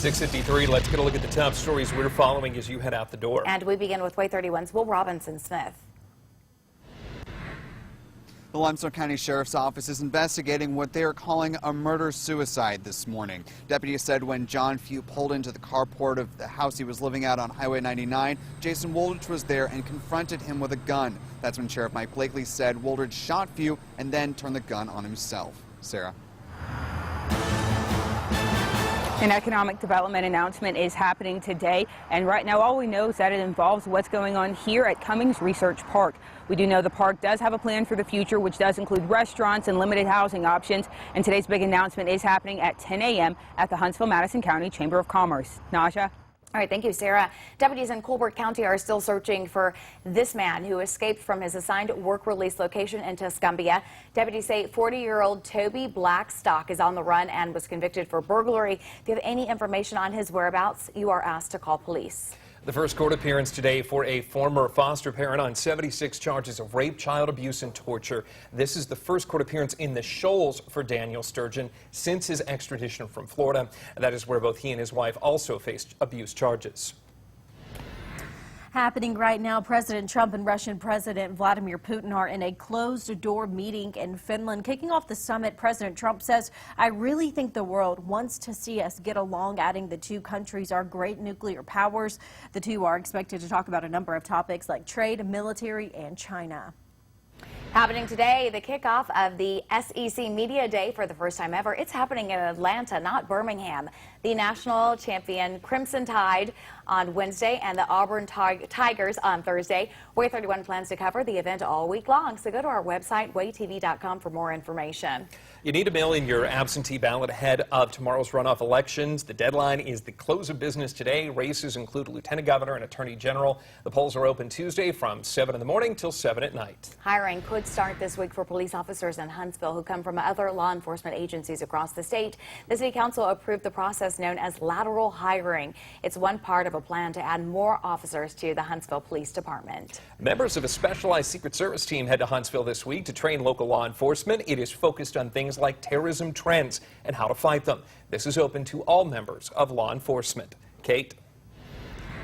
6:53. Let's get a look at the top stories we're following as you head out the door. And we begin with WAAY 31's Will Robinson-Smith. The Limestone County Sheriff's Office is investigating what they are calling a murder-suicide this morning. Deputies said when John Few pulled into the carport of the house he was living at on Highway 99, Jason Woldridge was there and confronted him with a gun. That's when Sheriff Mike Blakely said Woldridge shot Few and then turned the gun on himself. Sarah. An economic development announcement is happening today, and right now all we know is that it involves what's going on here at Cummings Research Park. We do know the park does have a plan for the future, which does include restaurants and limited housing options, and today's big announcement is happening at 10 a.m. at the Huntsville-Madison County Chamber of Commerce. Naja? All right, thank you, Sarah. Deputies in Colbert County are still searching for this man who escaped from his assigned work release location in Tuscumbia. Deputies say 40-year-old Toby Blackstock is on the run and was convicted for burglary. If you have any information on his whereabouts, you are asked to call police. The first court appearance today for a former foster parent on 76 charges of rape, child abuse, and torture. This is the first court appearance in the Shoals for Daniel Sturgeon since his extradition from Florida. That is where both he and his wife also faced abuse charges. Happening right now, President Trump and Russian President Vladimir Putin are in a closed-door meeting in Finland. Kicking off the summit, President Trump says, "I really think the world wants to see us get along," adding the two countries are great nuclear powers. The two are expected to talk about a number of topics like trade, military, and China. Happening today, the kickoff of the SEC Media Day for the first time ever. It's happening in Atlanta, not Birmingham. The national champion Crimson Tide on Wednesday and the Auburn Tigers on Thursday. WAAY 31 plans to cover the event all week long, so go to our website, waaytv.com, for more information. You need to mail in your absentee ballot ahead of tomorrow's runoff elections. The deadline is the close of business today. Races include Lieutenant Governor and Attorney General. The polls are open Tuesday from 7 in the morning till 7 at night. Hiring could start this week for police officers in Huntsville who come from other law enforcement agencies across the state. The City Council approved the process known as lateral hiring. It's one part of a plan to add more officers to the Huntsville Police Department. Members of a specialized Secret Service team head to Huntsville this week to train local law enforcement. It is focused on things like terrorism trends and how to fight them. This is open to all members of law enforcement. Kate?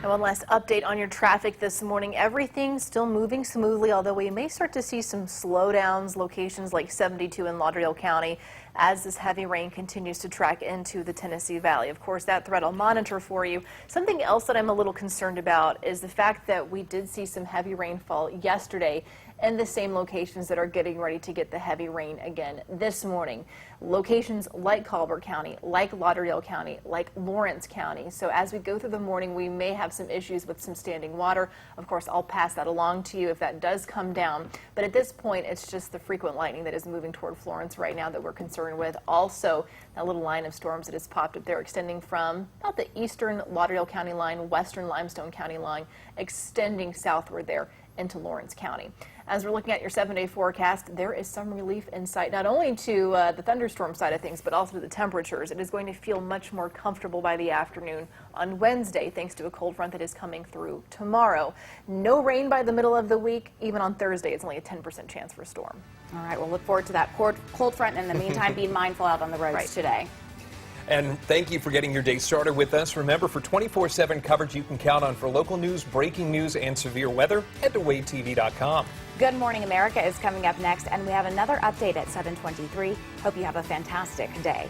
And one last update on your traffic this morning. Everything's still moving smoothly, although we may start to see some slowdowns, locations like 72 in Lauderdale County, as this heavy rain continues to track into the Tennessee Valley. Of course, that threat I'll monitor for you. Something else that I'm a little concerned about is the fact that we did see some heavy rainfall yesterday in the same locations that are getting ready to get the heavy rain again this morning. Locations like Colbert County, like Lauderdale County, like Lawrence County. So as we go through the morning, we may have some issues with some standing water. Of course, I'll pass that along to you if that does come down. But at this point, it's just the frequent lightning that is moving toward Florence right now that we're concerned with. Also, that little line of storms that has popped up there, extending from about the eastern Lauderdale County line, western Limestone County line, extending southward there into Lawrence County. As we're looking at your 7-day forecast, there is some relief in sight, not only to the thunderstorm side of things, but also to the temperatures. It is going to feel much more comfortable by the afternoon on Wednesday, thanks to a cold front that is coming through tomorrow. No rain by the middle of the week. Even on Thursday, it's only a 10% chance for a storm. All right, we'll look forward to that cold front. In the meantime, be mindful out on the roads today. And thank you for getting your day started with us. Remember, for 24/7 coverage you can count on for local news, breaking news, and severe weather, head to waaytv.com. Good Morning America is coming up next, and we have another update at 7:23. Hope you have a fantastic day.